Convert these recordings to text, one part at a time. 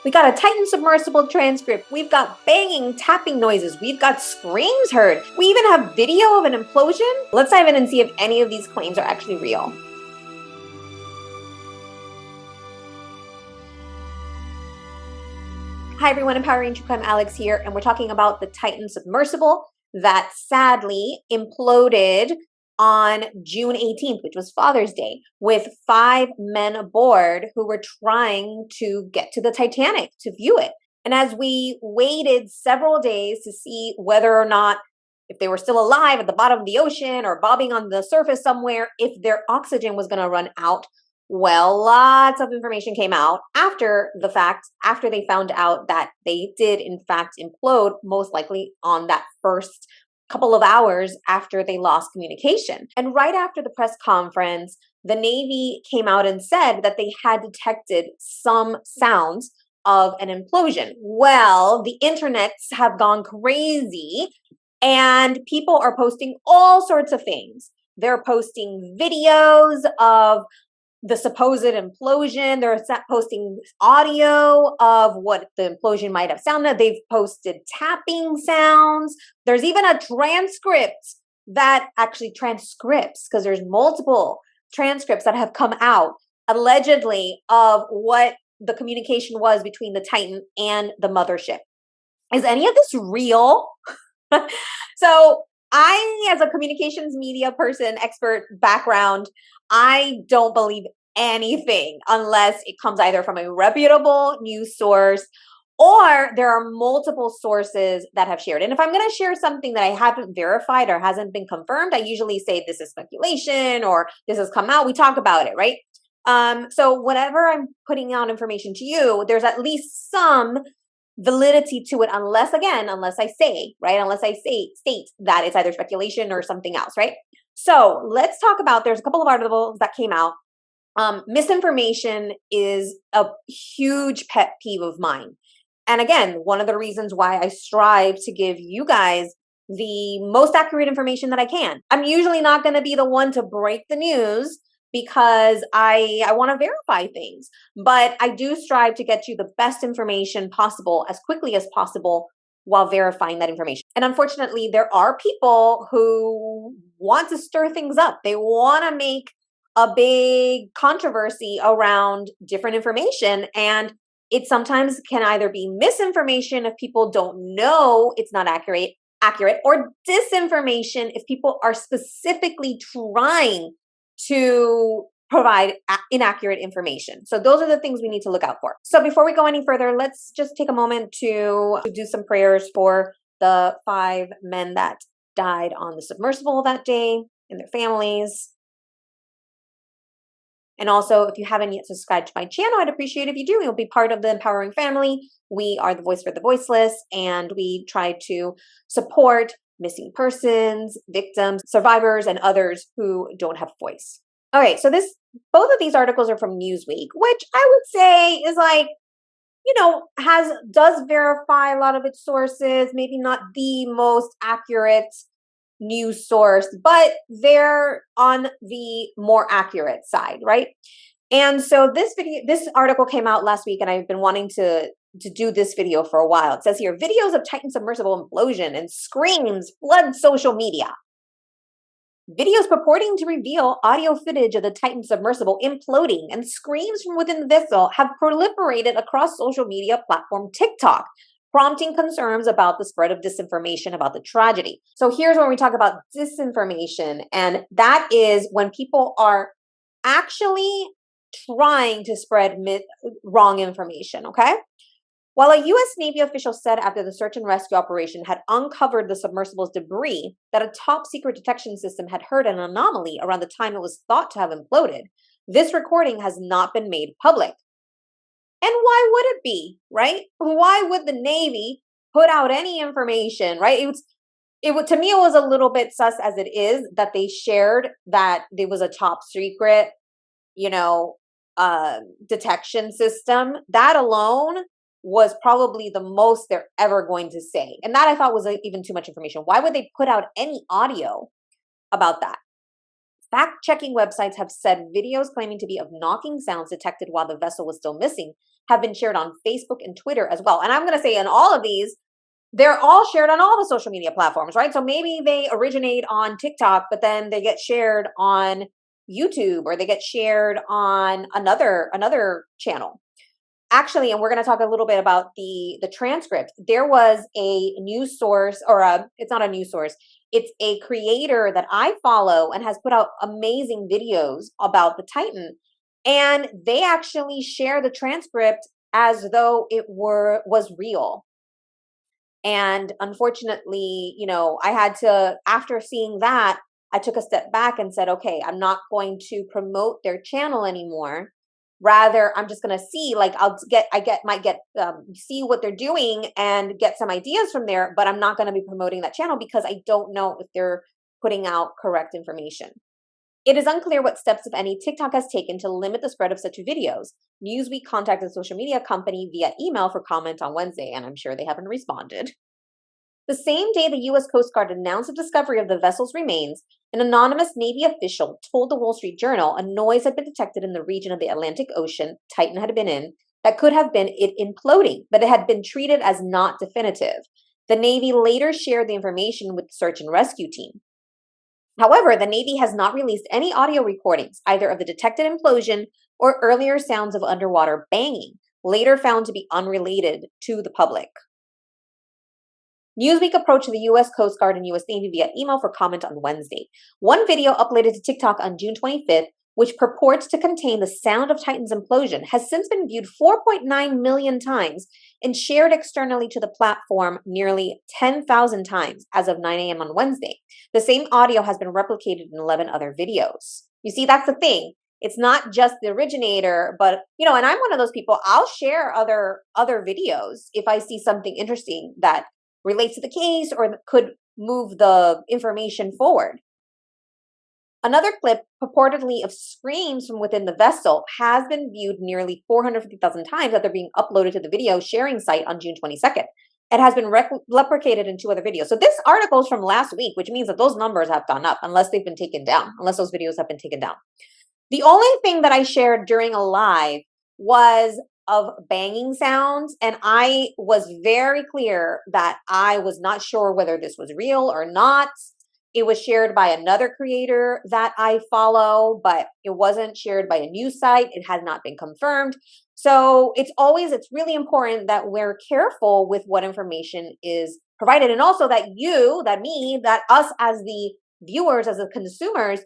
We got a Titan submersible transcript. We've got banging, tapping noises. We've got screams heard. We even have video of an implosion. Let's dive in and see if any of these claims are actually real. Hi everyone, Empowering True Crime Alex here, and we're talking about the Titan submersible that sadly imploded on June 18th, which was Father's Day, with 5 men aboard who were trying to get to the Titanic to view it. And as we waited several days to see whether or not, if they were still alive at the bottom of the ocean or bobbing on the surface somewhere, if their oxygen was going to run out, well, lots of information came out after the fact, after they found out that they did in fact implode, most likely on that first couple of hours after they lost communication. And right after the press conference, the Navy came out and said that they had detected some sounds of an implosion. Well, the internets have gone crazy and people are posting all sorts of things. They're posting videos of the supposed implosion. They're posting audio of what the implosion might have sounded. They've posted tapping sounds. There's even a transcript that actually transcripts, because there's multiple transcripts that have come out allegedly of what the communication was between the Titan and the mothership. Is any of this real? So I, as a communications media person, expert background, I don't believe anything unless it comes either from a reputable news source or there are multiple sources that have shared. And if I'm going to share something that I haven't verified or hasn't been confirmed, I usually say this is speculation or this has come out. We talk about it, right? So whenever I'm putting out information to you, there's at least some validity to it, unless I say, right? Unless I state that it's either speculation or something else, right? So let's talk about, there's a couple of articles that came out. Misinformation is a huge pet peeve of mine. And again, one of the reasons why I strive to give you guys the most accurate information that I can. I'm usually not going to be the one to break the news because I want to verify things, but I do strive to get you the best information possible as quickly as possible while verifying that information. And unfortunately, there are people who want to stir things up. They want to make a big controversy around different information, and it sometimes can either be misinformation if people don't know it's not accurate, or disinformation if people are specifically trying to provide inaccurate information. So those are the things we need to look out for. So before we go any further, let's just take a moment to do some prayers for the 5 men that died on the submersible that day and their families. And also, if you haven't yet subscribed to my channel, I'd appreciate if you do. You'll be part of the Empowering family. We are the voice for the voiceless, and we try to support missing persons, victims, survivors, and others who don't have a voice. All right, so both of these articles are from Newsweek, which I would say is like, does verify a lot of its sources, maybe not the most accurate news source, but they're on the more accurate side, right? And so this article came out last week, and I've been wanting to do this video for a while. It says here, videos of Titan submersible implosion and screams flood social media. Videos purporting to reveal audio footage of the Titan submersible imploding and screams from within the vessel have proliferated across social media platform TikTok, prompting concerns about the spread of disinformation about the tragedy. So here's where we talk about disinformation, and that is when people are actually trying to spread wrong information, okay? While a U.S. Navy official said after the search and rescue operation had uncovered the submersible's debris that a top-secret detection system had heard an anomaly around the time it was thought to have imploded, this recording has not been made public. And why would it be, right? Why would the Navy put out any information, right? To me, it was a little bit sus as it is that they shared that there was a top secret, detection system. That alone was probably the most they're ever going to say. And that I thought was even too much information. Why would they put out any audio about that? Fact-checking websites have said videos claiming to be of knocking sounds detected while the vessel was still missing have been shared on Facebook and Twitter as well. And I'm going to say in all of these, they're all shared on all the social media platforms, right? So maybe they originate on TikTok, but then they get shared on YouTube or they get shared on another channel. Actually, and we're going to talk a little bit about the transcript. There was a news source, or it's not a news source. It's a creator that I follow and has put out amazing videos about the Titan, and they actually share the transcript as though it was real. And unfortunately, I had to, after seeing that, I took a step back and said, okay, I'm not going to promote their channel anymore. Rather, I'm just going to see, like, might get, see what they're doing and get some ideas from there, but I'm not going to be promoting that channel because I don't know if they're putting out correct information. It is unclear what steps, if any, TikTok has taken to limit the spread of such videos. Newsweek contacted the social media company via email for comment on Wednesday, and I'm sure they haven't responded. The same day the U.S. Coast Guard announced the discovery of the vessel's remains, an anonymous Navy official told the Wall Street Journal a noise had been detected in the region of the Atlantic Ocean Titan had been in that could have been it imploding, but it had been treated as not definitive. The Navy later shared the information with the search and rescue team. However, the Navy has not released any audio recordings, either of the detected implosion or earlier sounds of underwater banging, later found to be unrelated to the public. Newsweek approached the U.S. Coast Guard and U.S. Navy via email for comment on Wednesday. One video uploaded to TikTok on June 25th, which purports to contain the sound of Titan's implosion, has since been viewed 4.9 million times and shared externally to the platform nearly 10,000 times as of 9 a.m. on Wednesday. The same audio has been replicated in 11 other videos. You see, that's the thing. It's not just the originator, but, and I'm one of those people, I'll share other videos if I see something interesting that relates to the case or could move the information forward. Another clip, purportedly of screams from within the vessel, has been viewed nearly 450,000 times after being uploaded to the video sharing site on June 22nd. It has been replicated in 2 other videos. So this article is from last week, which means that those numbers have gone up unless they've been taken down, unless those videos have been taken down. The only thing that I shared during a live was of banging sounds, and I was very clear that I was not sure whether this was real or not. It was shared by another creator that I follow, but it wasn't shared by a news site. It has not been confirmed. So it's really important that we're careful with what information is provided. And also that us as the viewers, as the consumers,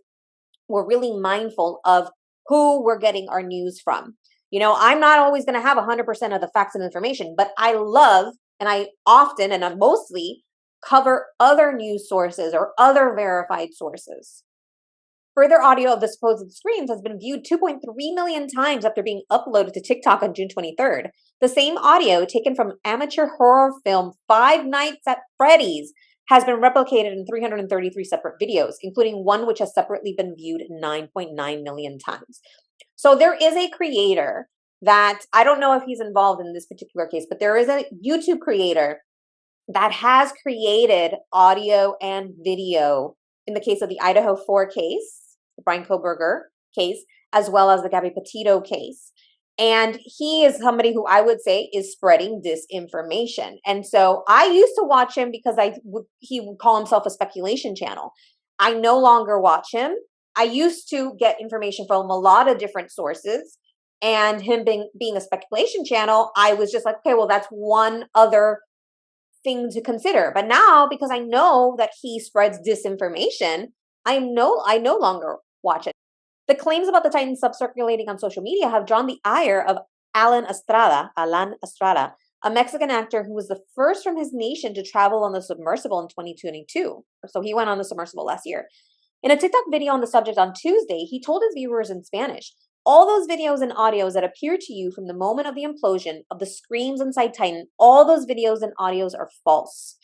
we're really mindful of who we're getting our news from. I'm not always going to have 100% of the facts and information, but I love, and I often, and I mostly cover other news sources or other verified sources. Further audio of the supposed screams has been viewed 2.3 million times after being uploaded to TikTok on June 23rd. The same audio, taken from amateur horror film Five Nights at Freddy's, has been replicated in 333 separate videos, including one which has separately been viewed 9.9 million times. So there is a creator that, I don't know if he's involved in this particular case, but there is a YouTube creator that has created audio and video in the case of the Idaho 4 case, the Brian Koberger case, as well as the Gabby Petito case. And he is somebody who I would say is spreading disinformation. And so I used to watch him because he would call himself a speculation channel. I no longer watch him. I used to get information from a lot of different sources, and him being a speculation channel, I was just like, okay, well, that's one other thing to consider. But now, because I know that he spreads disinformation, I no longer watch it. The claims about the Titan subcirculating on social media have drawn the ire of Alan Estrada, a Mexican actor who was the first from his nation to travel on the submersible in 2022. So he went on the submersible last year. In a TikTok video on the subject on Tuesday, he told his viewers in Spanish, all those videos and audios that appear to you from the moment of the implosion, of the screams inside Titan, all those videos and audios are false.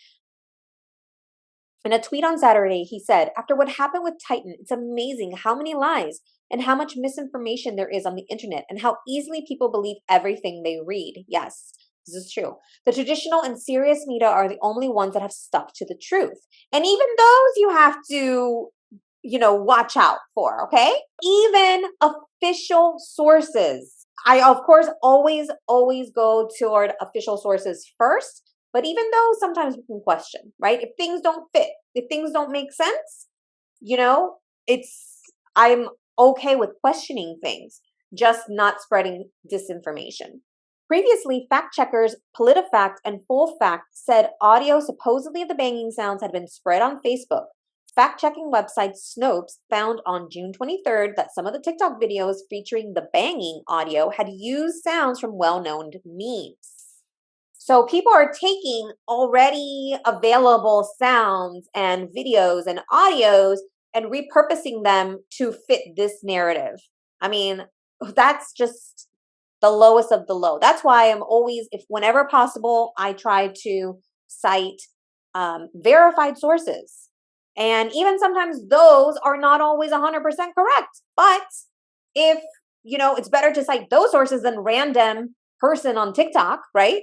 In a tweet on Saturday, he said, after what happened with Titan, it's amazing how many lies and how much misinformation there is on the internet and how easily people believe everything they read. Yes, this is true. The traditional and serious media are the only ones that have stuck to the truth. And even those you watch out for, okay? Even official sources. I, of course, always go toward official sources first, but even though sometimes we can question, right? If things don't fit, if things don't make sense, I'm okay with questioning things, just not spreading disinformation. Previously, fact checkers PolitiFact and FullFact said audio supposedly of the banging sounds had been spread on Facebook. Fact-checking website Snopes found on June 23rd that some of the TikTok videos featuring the banging audio had used sounds from well-known memes. So people are taking already available sounds and videos and audios and repurposing them to fit this narrative. I mean, that's just the lowest of the low. That's why I'm always, whenever possible, I try to cite verified sources. And even sometimes those are not always 100% correct. But if, it's better to cite those sources than random person on TikTok, right?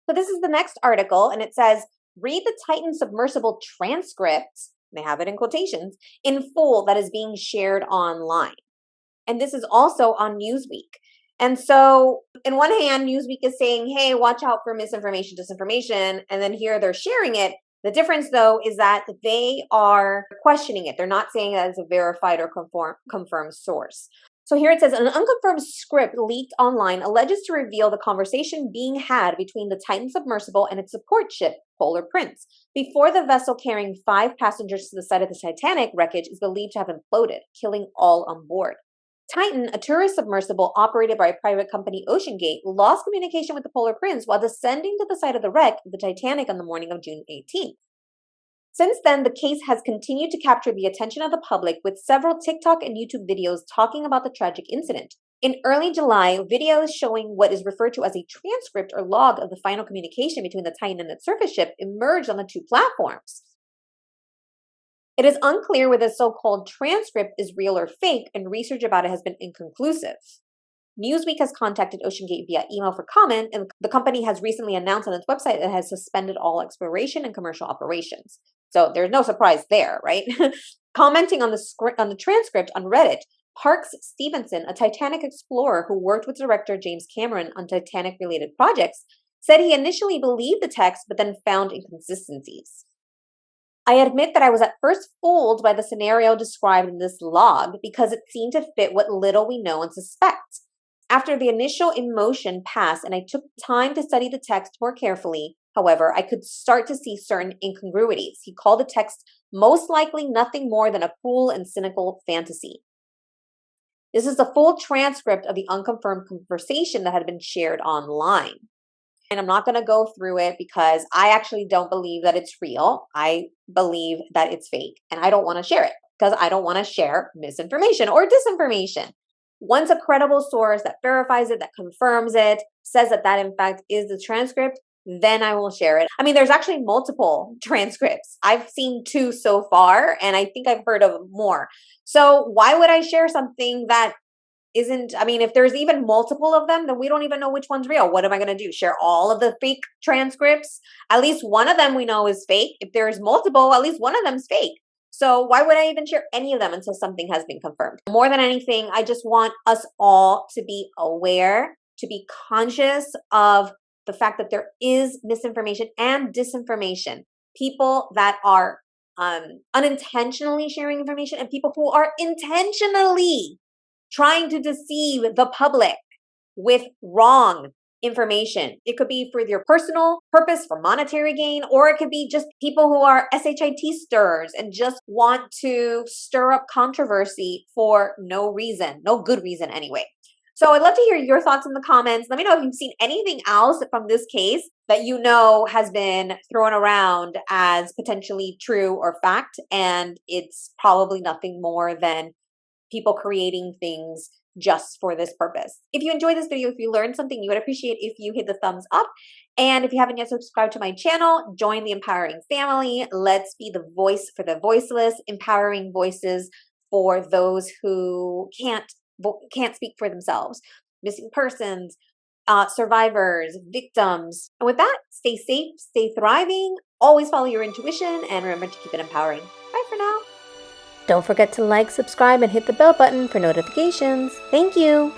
So this is the next article, and it says, read the Titan submersible transcript, they have it in quotations, in full that is being shared online. And this is also on Newsweek. And so, in one hand, Newsweek is saying, hey, watch out for misinformation, disinformation. And then here they're sharing it. The difference, though, is that they are questioning it. They're not saying that it's a verified or confirmed source. So here it says, an unconfirmed script leaked online alleges to reveal the conversation being had between the Titan submersible and its support ship, Polar Prince, before the vessel carrying 5 passengers to the site of the Titanic wreckage is believed to have imploded, killing all on board. Titan, a tourist submersible operated by a private company, Oceangate, lost communication with the Polar Prince while descending to the site of the wreck of the Titanic on the morning of June 18th. Since then, the case has continued to capture the attention of the public with several TikTok and YouTube videos talking about the tragic incident. In early July, videos showing what is referred to as a transcript or log of the final communication between the Titan and its surface ship emerged on the 2 platforms. It is unclear whether the so-called transcript is real or fake, and research about it has been inconclusive. Newsweek has contacted OceanGate via email for comment, and the company has recently announced on its website that it has suspended all exploration and commercial operations. So there's no surprise there, right? Commenting on the transcript on Reddit, Parks Stevenson, a Titanic explorer who worked with director James Cameron on Titanic-related projects, said he initially believed the text but then found inconsistencies. I admit that I was at first fooled by the scenario described in this log because it seemed to fit what little we know and suspect. After the initial emotion passed and I took time to study the text more carefully, however, I could start to see certain incongruities. He called the text most likely nothing more than a cruel and cynical fantasy. This is the full transcript of the unconfirmed conversation that had been shared online. And I'm not going to go through it because I actually don't believe that it's real. I believe that it's fake, and I don't want to share it because I don't want to share misinformation or disinformation. Once a credible source that verifies it, that confirms it, says that in fact is the transcript, then I will share it. I mean, there's actually multiple transcripts. I've seen 2 so far, and I think I've heard of more. So why would I share something that isn't, I mean, if there's even multiple of them, then we don't even know which one's real. What am I going to do? Share all of the fake transcripts? At least one of them we know is fake. If there's multiple, at least one of them's fake. So why would I even share any of them until something has been confirmed? More than anything, I just want us all to be aware, to be conscious of the fact that there is misinformation and disinformation. People that are unintentionally sharing information and people who are intentionally trying to deceive the public with wrong information. It could be for your personal purpose, for monetary gain, or it could be just people who are SHIT stirrers and just want to stir up controversy for no reason, no good reason anyway. So I'd love to hear your thoughts in the comments. Let me know if you've seen anything else from this case that you know has been thrown around as potentially true or fact, and it's probably nothing more than people creating things just for this purpose. If you enjoyed this video, if you learned something, you would appreciate if you hit the thumbs up. And if you haven't yet subscribed to my channel, join the empowering family. Let's be the voice for the voiceless, empowering voices for those who can't speak for themselves. Missing persons, survivors, victims. And with that, stay safe, stay thriving, always follow your intuition, and remember to keep it empowering. Bye for now. Don't forget to like, subscribe, and hit the bell button for notifications. Thank you!